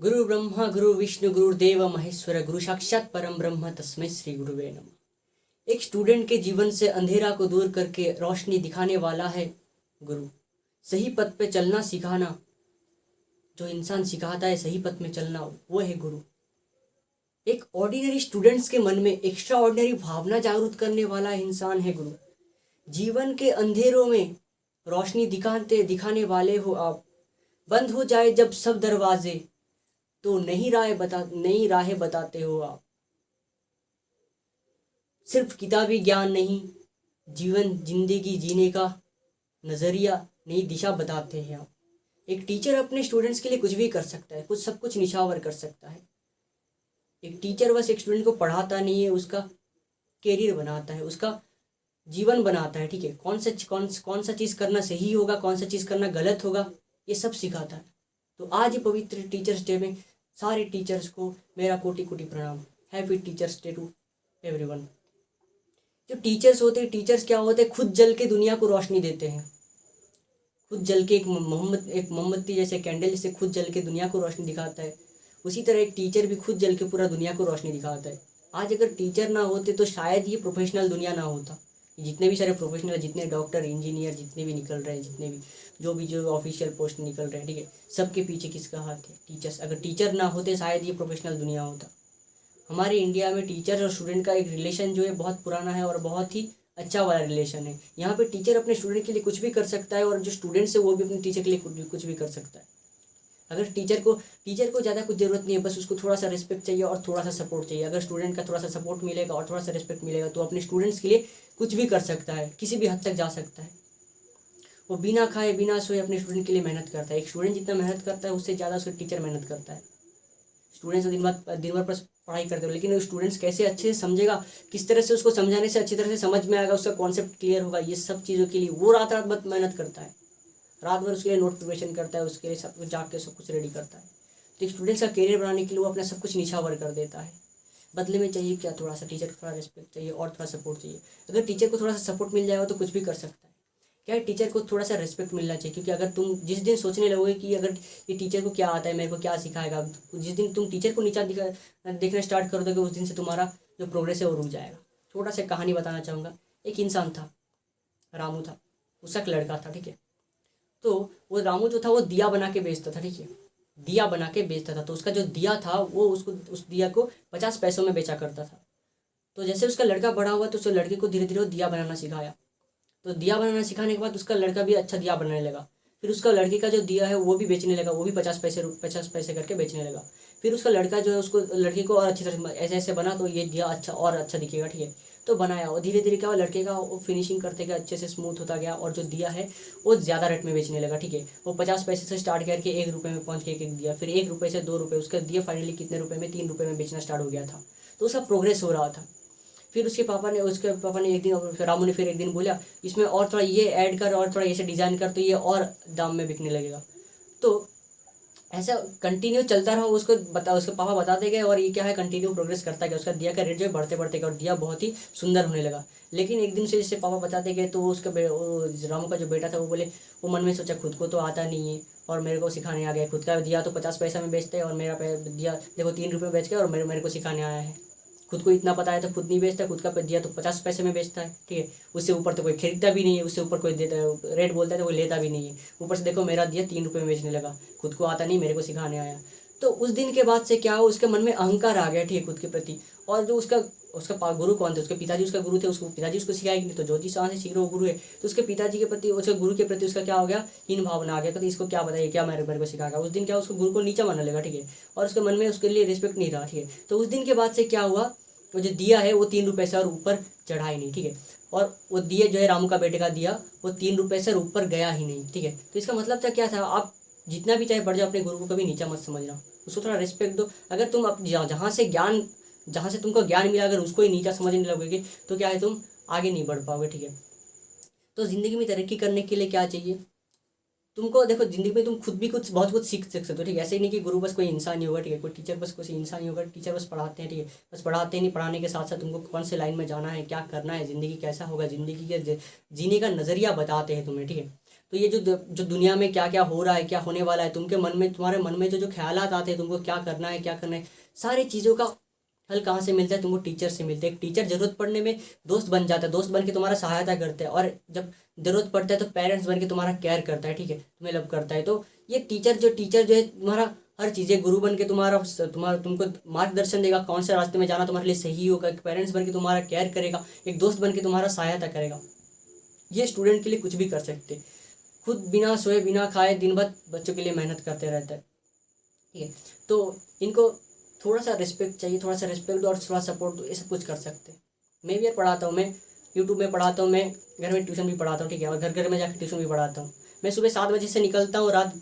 गुरु ब्रह्मा गुरु विष्णु गुरुदेव महेश्वर गुरु साक्षात परम ब्रह्म तस्मै श्री गुरुवे नमः। एक स्टूडेंट के जीवन से अंधेरा को दूर करके रोशनी दिखाने वाला है गुरु। सही पथ पे चलना सिखाना, जो इंसान सिखाता है सही पथ में चलना, वो है गुरु। एक ऑर्डिनरी स्टूडेंट्स के मन में एक्स्ट्रा ऑर्डिनरी भावना जागृत करने वाला इंसान है गुरु। जीवन के अंधेरों में रोशनी दिखाने वाले हो आप। बंद हो जाए जब सब दरवाजे, तो नई राहें बताते हो आप। सिर्फ किताबी ज्ञान नहीं, जिंदगी जीने का नजरिया, नई दिशा बताते हैं आप। एक टीचर अपने स्टूडेंट्स के लिए कुछ भी कर सकता है, सब कुछ निछावर कर सकता है। एक टीचर बस एक स्टूडेंट को पढ़ाता नहीं है, उसका कैरियर बनाता है, उसका जीवन बनाता है। ठीक है, कौन सा चीज़ करना सही होगा, कौन सा चीज़ करना गलत होगा, ये सब सिखाता है। तो आज ये पवित्र टीचर्स डे में सारे टीचर्स को मेरा कोटि कोटि प्रणाम। Happy teachers day to everyone. जो टीचर्स होते हैं, टीचर्स क्या होते हैं, खुद जल के दुनिया को रोशनी देते हैं। खुद जल के एक मोमबत्ती जैसे कैंडल से खुद जल के दुनिया को रोशनी दिखाता है, उसी तरह एक टीचर भी खुद जल के पूरा दुनिया को रोशनी दिखाता है। आज अगर टीचर ना होते तो शायद ये प्रोफेशनल दुनिया ना होता। जितने भी सारे प्रोफेशनल, जितने डॉक्टर, इंजीनियर, जितने भी निकल रहे हैं, जितने भी जो ऑफिशियल पोस्ट निकल रहे हैं, ठीक है, सबके पीछे किसका हाथ है? टीचर्स। अगर टीचर ना होते शायद ये प्रोफेशनल दुनिया होता। हमारे इंडिया में टीचर और स्टूडेंट का एक रिलेशन जो है बहुत पुराना है और बहुत ही अच्छा वाला रिलेशन है। यहाँ पे टीचर अपने स्टूडेंट के लिए कुछ भी कर सकता है और जो स्टूडेंट्स है वो भी अपने टीचर के लिए कुछ भी कर सकता है। अगर टीचर को ज़्यादा कुछ ज़रूरत नहीं है, बस उसको थोड़ा सा रिस्पेक्ट चाहिए और थोड़ा सा सपोर्ट चाहिए। अगर स्टूडेंट का थोड़ा सा सपोर्ट मिलेगा और थोड़ा सा रिस्पेक्ट मिलेगा तो अपने स्टूडेंट्स के लिए कुछ भी कर सकता है, किसी भी हद तक जा सकता है। वो बिना खाए बिना सोए अपने स्टूडेंट के लिए मेहनत करता है। एक स्टूडेंट जितना मेहनत करता है उससे ज़्यादा उसका टीचर मेहनत करता है। स्टूडेंट्स दिन भर पर पढ़ाई करते हो, लेकिन स्टूडेंट्स कैसे अच्छे से समझेगा, किस तरह से उसको समझाने से अच्छी तरह से समझ में आएगा, उसका कॉन्सेप्ट क्लियर होगा, ये सब चीज़ों के लिए वो रात भर मेहनत करता है। रात भर उसके लिए नोट प्रिपरेशन करता है, उसके लिए सब कुछ जाग के सब कुछ रेडी करता है। तो एक स्टूडेंट्स का करियर बनाने के लिए वो अपना सब कुछ निछावर कर देता है। बदले में चाहिए क्या? थोड़ा सा टीचर को थोड़ा रिस्पेक्ट चाहिए और थोड़ा सपोर्ट चाहिए। अगर टीचर को थोड़ा सा सपोर्ट मिल जाएगा तो कुछ भी कर सकता है। क्या है, टीचर को थोड़ा सा रिस्पेक्ट मिलना चाहिए। क्योंकि अगर तुम जिस दिन सोचने लगोगे कि अगर ये टीचर को क्या आता है, मेरे को क्या सिखाएगा, जिस दिन तुम टीचर को नीचा देखना स्टार्ट कर दोगे, उस दिन से तुम्हारा जो प्रोग्रेस है वो रुक जाएगा। थोड़ा सा कहानी बताना चाहूँगा। एक इंसान था, रामू था, उसका एक लड़का था, ठीक है। तो वो रामू जो था वो दिया बना के बेचता था, ठीक है, दिया बना के बेचता था। तो उसका जो दिया था वो उस दिया को 50 पैसों में बेचा करता था। तो जैसे उसका लड़का बड़ा हुआ तो उस लड़के को धीरे धीरे वो दिया बनाना सिखाया। तो दिया बनाना सिखाने के बाद उसका लड़का भी अच्छा दिया बनाने लगा। फिर उसका लड़के का जो दिया है वो भी बेचने लगा, वो भी 50 पैसे करके बेचने लगा। फिर उसका लड़का जो है उसको लड़के को और अच्छी तरह ऐसे ऐसे बना तो ये दिया अच्छा और अच्छा दिखेगा, ठीक है। तो बनाया और धीरे धीरे क्या हुआ, लड़के का वो फिनिशिंग करते गया, अच्छे से स्मूथ होता गया और जो दिया है वो ज़्यादा रेट में बेचने लगा, ठीक है। वो 50 पैसे से स्टार्ट करके 1 रुपये में पहुँच के एक दिया, फिर 1 रुपये से 2 रुपये, उसका दिया फाइनली कितने रुपये में, 3 रुपये में बेचना स्टार्ट हो गया था। तो उसका प्रोग्रेस हो रहा था। फिर उसके पापा ने एक दिन, रामू ने फिर एक दिन बोला इसमें और थोड़ा ये ऐड कर और थोड़ा ऐसे डिज़ाइन कर तो ये और दाम में बिकने लगेगा। तो ऐसा कंटिन्यू चलता रहा, उसके पापा बताते गए और ये क्या है, कंटिन्यू प्रोग्रेस करता गया। उसका दिया का रेट जो है बढ़ते बढ़ते गया और दिया बहुत ही सुंदर होने लगा। लेकिन एक दिन से जैसे पापा बताते गए तो रामू का जो बेटा था वो मन में सोचा खुद को तो आता नहीं है और मेरे को सिखाने आ गया। खुद का दिया तो 50 पैसा में बेचते हैं और मेरा दिया देखो 3 रुपये बेच के और मेरे को सिखाने आया है। खुद को इतना पता है तो खुद नहीं बेचता, खुद का दिया तो 50 पैसे में बेचता है, ठीक है। उससे ऊपर तो कोई खरीदता भी नहीं है, उससे ऊपर कोई देता है, रेट बोलता है तो कोई लेता भी नहीं है। ऊपर से देखो मेरा दिया 3 रुपये में बेचने लगा, खुद को आता नहीं, मेरे को सिखाने आया। तो उस दिन के बाद से क्या हो, उसके मन में अहंकार आ गया, ठीक है, खुद के प्रति। और जो उसका गुरु कौन थे, उसके पिताजी उसका गुरु थे, उसको पिताजी उसको सिखाएगी नहीं, तो जो चीज़ से सीख रहे वो गुरु है। तो उसके पिताजी के प्रति, उसके गुरु के प्रति उसका क्या हो गया, हीन भावना आ गया। तो इसको क्या बताइए, क्या मेरे को सिखाएगा। उस दिन क्या उसको गुरु को नीचा मानने लगा, ठीक है। और उसके मन में उसके लिए रिस्पेक्ट नहीं रहा, ठीक है। तो उस दिन के बाद से क्या हुआ, वो जो दिया है वो 3 रुपये से और ऊपर चढ़ा ही नहीं, ठीक है। और वो दिया जो है रामू का बेटे का दिया वो 3 रुपये से ऊपर गया ही नहीं, ठीक है। तो इसका मतलब क्या था, आप जितना भी चाहे बढ़ जाओ, अपने गुरु को कभी नीचा मत समझना, उसको थोड़ा रिस्पेक्ट दो। अगर तुम जहाँ से तुमको ज्ञान मिला अगर उसको ही नीचा समझने लगोगे तो क्या है, तुम आगे नहीं बढ़ पाओगे, ठीक है। तो ज़िंदगी में तरक्की करने के लिए क्या चाहिए तुमको, देखो ज़िंदगी में तुम खुद भी बहुत कुछ सीख सकते हो, ठीक है। ऐसे ही नहीं कि गुरु बस कोई इंसान ही होगा, ठीक है, कोई टीचर बस कोई इंसान ही होगा। टीचर बस पढ़ाते हैं, ठीक है, बस पढ़ाते नहीं, पढ़ाने के साथ साथ तुमको कौन से लाइन में जाना है, क्या करना है, ज़िंदगी कैसा होगा, ज़िंदगी के जीने का नज़रिया बताते हैं तुम्हें, ठीक है। तो ये जो दुनिया में क्या क्या हो रहा है, क्या होने वाला है, तुम्हारे मन में जो ख्यालात आते हैं, तुमको क्या करना है, क्या करना है, सारी चीज़ों का हल कहाँ से मिलता है? तुमको टीचर से मिलता है। एक टीचर जरूरत पड़ने में दोस्त बन जाता है, दोस्त बन के तुम्हारा सहायता करता है, और जब जरूरत पड़ता है तो पेरेंट्स बन के तुम्हारा केयर करता है, ठीक है, तुम्हें लव करता है। तो ये टीचर जो है तुम्हारा हर चीज़ें गुरु बन के तुम्हारा तुमको मार्गदर्शन देगा, कौन से रास्ते में जाना तुम्हारे लिए सही होगा। एक पेरेंट्स बन के तुम्हारा केयर करेगा, एक दोस्त बन के तुम्हारा सहायता करेगा। ये स्टूडेंट के लिए कुछ भी कर सकते, खुद बिना सोए बिना खाए दिन भर बच्चों के लिए मेहनत करते रहता है, ठीक है। तो इनको थोड़ा सा रिस्पेक्ट चाहिए, थोड़ा सा रिस्पेक्ट और थोड़ा सपोर्ट दो, ये सब कुछ कर सकते हैं। मैं भी यार पढ़ाता हूँ, मैं यूट्यूब में पढ़ाता हूँ, मैं घर में ट्यूशन भी पढ़ाता हूँ, ठीक है, और घर घर में जाकर ट्यूशन भी पढ़ाता हूँ। मैं सुबह 7 बजे से निकलता हूँ, रात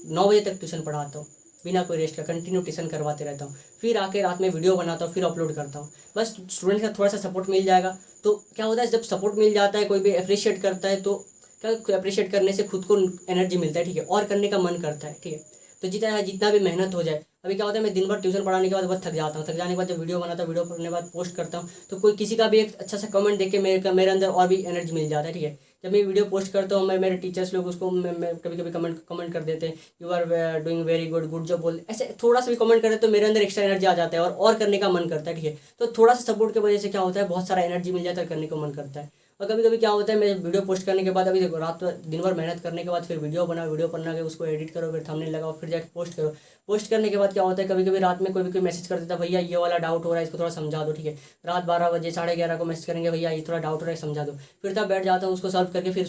9 बजे तक ट्यूशन पढ़ाता हूँ, बिना कोई रेस्ट का कंटिन्यू ट्यूशन करवाते रहता हूँ। फिर आके रात में वीडियो बनाता हूँ, फिर अपलोड करता हूँ। बस स्टूडेंट का थोड़ा सा सपोर्ट मिल जाएगा तो क्या होता है, जब सपोर्ट मिल जाता है, कोई भी अप्रिशिएट करता है तो क्या, अप्रिशिएट करने से खुद को एनर्जी मिलता है, ठीक है, और करने का मन करता है, ठीक है। तो जितना भी मेहनत हो जाए, अभी क्या होता है, मैं दिन भर ट्यूशन पढ़ाने के बाद बहुत थक जाता हूँ, थक जाने के बाद जब वीडियो बनाता हूँ, वीडियो करने के बाद पोस्ट करता हूँ, तो कोई किसी का भी एक अच्छा सा कमेंट देख के मेरे अंदर और भी एनर्जी मिल जाता है, ठीक है। जब मैं वीडियो पोस्ट करता हूँ, मैं मेरे टीचर्स लोग उसको मैं कभी कभी कमेंट कर देते हैं, you are doing very good job बोल, ऐसे थोड़ा सा भी कमेंट करते तो मेरे अंदर एक्स्ट्रा एनर्जी आ जाता है और करने का मन करता है, ठीक है। तो थोड़ा सा सपोर्ट की वजह से क्या होता है, बहुत सारा एनर्जी मिल जाता है, करने का मन करता है। और कभी कभी क्या होता है, मैं वीडियो पोस्ट करने के बाद, अभी देखो रात दिन भर मेहनत करने के बाद फिर वीडियो बना के उसको एडिट करो, फिर थंबनेल लगाओ, फिर जाके पोस्ट करो। पोस्ट करने के बाद क्या होता है, कभी कभी रात में कोई मैसेज कर देता है, भैया ये वाला डाउट हो रहा है, इसको थोड़ा समझा दो, ठीक है। रात 12 बजे 11:30 को मैसेज करेंगे, भैया ये थोड़ा डाउट हो रहा है, समझा दो। फिर तब बैठ जाता हूँ, उसको सॉल्व करके फिर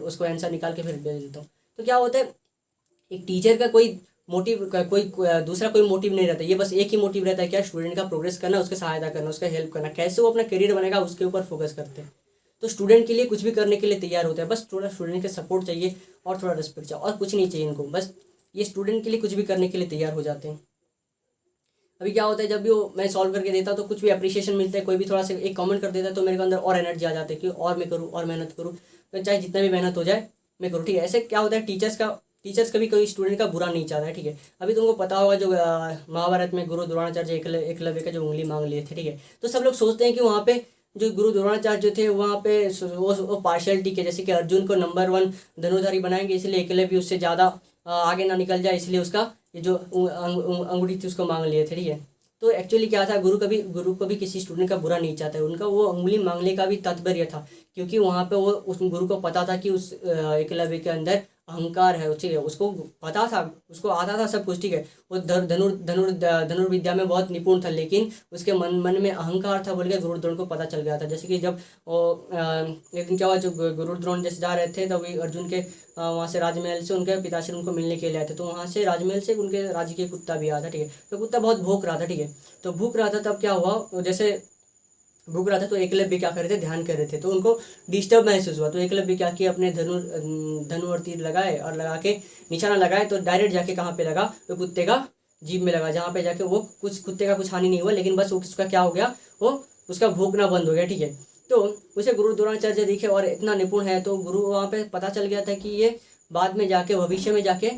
उसको आंसर निकाल के फिर दे देता हूँ। तो क्या होता है, एक टीचर का कोई मोटिव दूसरा कोई मोटिव नहीं रहता, ये बस एक ही मोटिव रहता है, क्या, स्टूडेंट का प्रोग्रेस करना, उसके सहायता करना, उसका हेल्प करना, कैसे वो अपना करियर बनेगा उसके ऊपर फोकस करते हैं। तो स्टूडेंट के लिए कुछ भी करने के लिए तैयार होते हैं, बस थोड़ा स्टूडेंट का सपोर्ट चाहिए और थोड़ा रिस्पेक्ट चाहिए, और कुछ नहीं चाहिए इनको, बस ये स्टूडेंट के लिए कुछ भी करने के लिए तैयार हो जाते हैं। अभी क्या होता है, जब भी वो मैं सॉल्व करके देता हूँ तो कुछ भी अप्रिशिएशन मिलता है, कोई भी थोड़ा सा एक कमेंट कर देता है तो मेरे को अंदर और एनर्जी आ जाती है कि और मैं करूँ और मेहनत करूँ, तो चाहे जितना भी मेहनत हो जाए मैं करूँ, ठीक है। ऐसे क्या होता है, टीचर्स कभी कोई स्टूडेंट का बुरा नहीं चाहता है, ठीक है। अभी तुमको पता होगा जो महाभारत में गुरु द्रोणाचार्य एकलव्य का जो उंगली मांग लिए थे, ठीक है। तो सब लोग सोचते हैं कि वहाँ पे जो गुरु द्रोणाचार्य जो थे वहाँ पे वो पार्शियलिटी के, जैसे कि अर्जुन को नंबर 1 धनुधारी बनाएंगे, इसलिए एकलव्य उससे ज़्यादा आगे ना निकल जाए, इसलिए उसका ये जो अंगुली थी उसको मांग लिए थे, ठीक है। तो एक्चुअली क्या था, गुरु को भी किसी स्टूडेंट का बुरा नहीं चाहता है, उनका वो उंगली मांगने का भी तात्पर्य था, क्योंकि वहाँ पे वो उस गुरु को पता था कि उस एकलव्य के अंदर अहंकार है, ठीक है, उसको पता था, उसको आता था सब कुछ, ठीक है। वो धनुर्विद्या में बहुत निपुण था, लेकिन उसके मन में अहंकार था बोल के गुरु द्रोण को पता चल गया था। जैसे कि जब एक दिन क्या हुआ, जो गुरु द्रोण जैसे जा रहे थे तभी अर्जुन के वहाँ से राजमहल से उनके पिताश्री उनको मिलने के लिए आए थे, तो वहाँ से राजमहल से उनके राज्य के कुत्ता भी आया था, ठीक है। तो कुत्ता बहुत भूख रहा था, ठीक है। तो भूख रहा था, तब क्या हुआ, जैसे भूख रहा था तो एकलव्य क्या कर रहे थे, ध्यान कर रहे थे, तो उनको डिस्टर्ब महसूस हुआ, तो एकलव्य क्या किया, अपने धनु और तीर लगाए और लगा के निशाना लगाए, तो डायरेक्ट जाके कहाँ पे लगा, तो कुत्ते का जीभ में लगा, जहाँ पे जाके वो कुत्ते का कुछ हानि नहीं हुआ, लेकिन बस उसका क्या हो गया, वो उसका भूखना बंद हो गया, ठीक है। तो उसे गुरु द्रोणाचार्य दिखे और इतना निपुण है, तो गुरु वहाँ पे पता चल गया था कि ये बाद में जाके भविष्य में जाके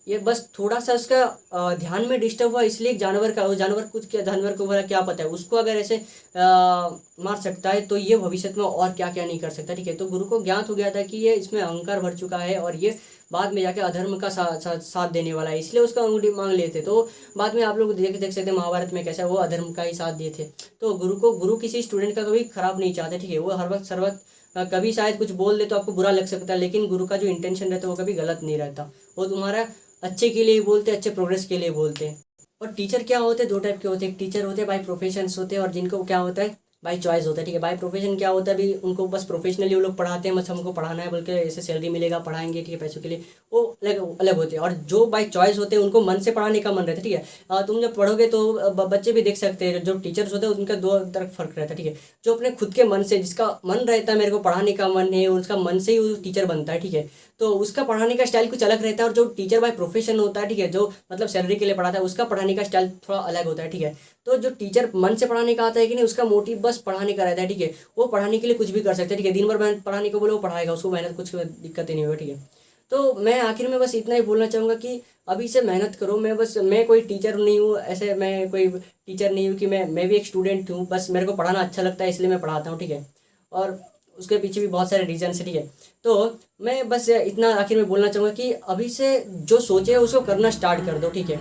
ये बस थोड़ा सा उसका ध्यान में डिस्टर्ब हुआ, इसलिए जानवर को बोला क्या पता है, उसको अगर ऐसे मार सकता है तो ये भविष्य में और क्या क्या नहीं कर सकता, ठीक है। तो गुरु को ज्ञात हो गया था कि ये इसमें अहंकार भर चुका है और ये बाद में जाके अधर्म का साथ देने वाला है, इसलिए उसका अंगूठी मांग लिए थे। तो बाद में आप लोग देख सकते हैं महाभारत में कैसा वो अधर्म का ही साथ दिए थे। तो गुरु किसी स्टूडेंट का कभी खराब नहीं चाहते, ठीक है। वो हर वक्त सर्वत कभी शायद कुछ बोल दे तो आपको बुरा लग सकता है, लेकिन गुरु का जो इंटेंशन रहता है वो कभी गलत नहीं रहता, वो तुम्हारा अच्छे के लिए बोलते, अच्छे प्रोग्रेस के लिए बोलते हैं। और टीचर क्या होते हैं, 2 टाइप के होते हैं, एक टीचर होते हैं बाय प्रोफेशंस होते हैं, और जिनको क्या होता है बाय चॉइस होता है, ठीक है। बाय प्रोफेशन क्या होता है, अभी उनको बस प्रोफेशनली वो लोग पढ़ाते हैं, बस हमको पढ़ाना है बोल के ऐसे सैलरी मिलेगा पढ़ाएंगे, ठीक है, पैसों के लिए, वो अलग होते हैं। और जो बाय चॉइस होते हैं उनको मन से पढ़ाने का मन रहता है, ठीक है। तुम जब पढ़ोगे तो बच्चे भी देख सकते हैं, जो टीचर्स होते हैं उनका 2 तरफ फर्क रहता है, ठीक है। जो अपने खुद के मन से, जिसका मन रहता है मेरे को पढ़ाने का मन है, उसका मन से ही वो टीचर बनता है, ठीक है, तो उसका पढ़ाने का स्टाइल कुछ अलग रहता है। और जो टीचर बाय प्रोफेशन होता है, ठीक है, जो मतलब सैलरी के लिए पढ़ाता है, उसका पढ़ाने का स्टाइल थोड़ा अलग होता है, ठीक है। तो जो टीचर मन से पढ़ाने का आता है कि नहीं, उसका मोटिव बस पढ़ाने का रहता है, ठीक है, वो पढ़ाने के लिए कुछ भी कर सकता है, ठीक है। दिन भर मेहनत पढ़ाने को बोले वो पढ़ाएगा, उसको मेहनत कुछ दिक्कत ही नहीं होगी, ठीक है। तो मैं आखिर में बस इतना ही बोलना चाहूँगा कि अभी से मेहनत करो। मैं कोई टीचर नहीं हूँ, ऐसे मैं कोई टीचर नहीं हूँ कि मैं भी एक स्टूडेंट हूँ, बस मेरे को पढ़ाना अच्छा लगता है इसलिए मैं पढ़ाता हूँ, ठीक है। और उसके पीछे भी बहुत सारे रीजन है, ठीक है। तो मैं बस इतना आखिर में बोलना चाहूँगा कि अभी से जो सोचे उसको करना स्टार्ट कर दो, ठीक है।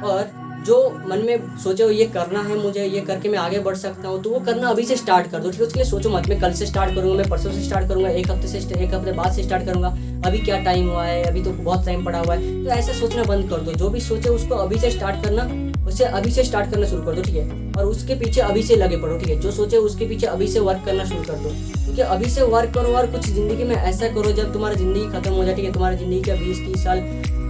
और जो मन में सोचे हो ये करना है मुझे, ये करके मैं आगे बढ़ सकता हूँ, तो वो करना अभी से स्टार्ट कर दो, ठीक है। उसके लिए सोचो मत मैं कल से स्टार्ट करूँगा, मैं परसों से स्टार्ट करूँगा, एक हफ्ते बाद से स्टार्ट करूँगा, अभी क्या टाइम हुआ है, अभी तो बहुत टाइम पड़ा हुआ है। तो ऐसा सोचना बंद कर दो। जो भी सोचे उसको अभी से स्टार्ट करना, उसे अभी से स्टार्ट करना शुरू कर दो, ठीक है। और उसके पीछे अभी से लगे पड़ो, ठीक है। जो सोचे उसके पीछे अभी से वर्क करना शुरू कर दो, क्योंकि अभी से वर्क करो और कुछ ज़िंदगी में ऐसा करो जब तुम्हारी ज़िंदगी खत्म हो जाए, ठीक है। तुम्हारी ज़िंदगी का 20-30 साल,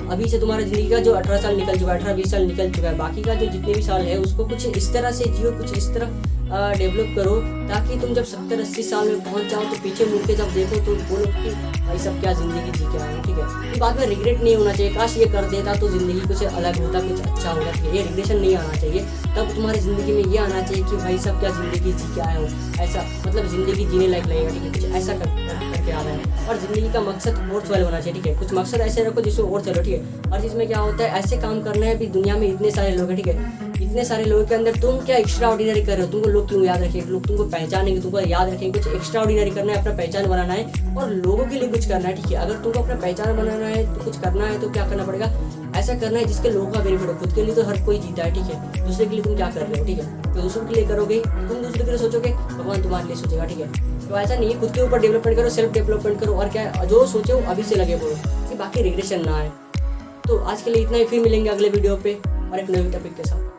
अभी से तुम्हारी ज़िंदगी का जो 18 साल निकल चुका है, 18-20 साल निकल चुका है, बाकी का जो जितने भी साल है उसको कुछ इस तरह से जियो, कुछ इस तरह डेवलप करो, ताकि तुम जब 70-80 साल में पहुंच जाओ तो पीछे मुड़ के जब देखो तो बोलो कि भाई सब क्या ज़िंदगी जी के आए, ठीक है। तो बाद में रिग्रेट नहीं होना चाहिए, काश ये कर देता तो ज़िंदगी कुछ अलग होता, कुछ अच्छा होगा, ठीक है। ये रिग्रेशन नहीं आना चाहिए। तब तुम्हारी ज़िंदगी में ये आना चाहिए कि भाई सब क्या ज़िंदगी जी के आए हो, ऐसा मतलब ज़िंदगी जीने लायक लगेगा, ठीक है। कुछ ऐसा करके आना है। और ज़िंदगी का मकसद और फल होना चाहिए, ठीक है। कुछ मकसद ऐसे रखो जिसमें और चलो, ठीक है। हर चीज़ में क्या होता है, ऐसे काम करना है। अभी दुनिया में इतने सारे लोग हैं, ठीक है। इतने सारे लोगों के अंदर तुम क्या एक्स्ट्रा ऑर्डिनरी कर रहे हो, तुमको लोग क्यों याद रखेंगे, लोग तुमको पहचानेंगे, तुमको याद रखेंगे। कुछ एक्स्ट्रा ऑर्डिनरी करना है, अपना पहचान बनाना है और लोगों के लिए कुछ करना है, ठीक है। अगर तुमको अपना पहचान बनाना है तो कुछ करना है तो क्या करना पड़ेगा, ऐसा करना है जिसके लोगों का बेनिफिट हो। खुद के लिए तो हर कोई जीता है, ठीक है। दूसरे के लिए तुम क्या कर रहे हो, ठीक है। तो दूसरों के लिए करोगे, तुम दूसरे के लिए सोचोगे, भगवान तुम्हारे लिए सोचेगा, ठीक है। तो ऐसा नहीं है, खुद के ऊपर डेवलपमेंट करो, सेल्फ डेवलपमेंट करो। और क्या है, जो सोचे वो अभी से लगे बोलो कि बाकी रिग्रेशन ना आए। तो आज के लिए इतना ही, फिर मिलेंगे अगले वीडियो पे और एक नई टॉपिक के साथ।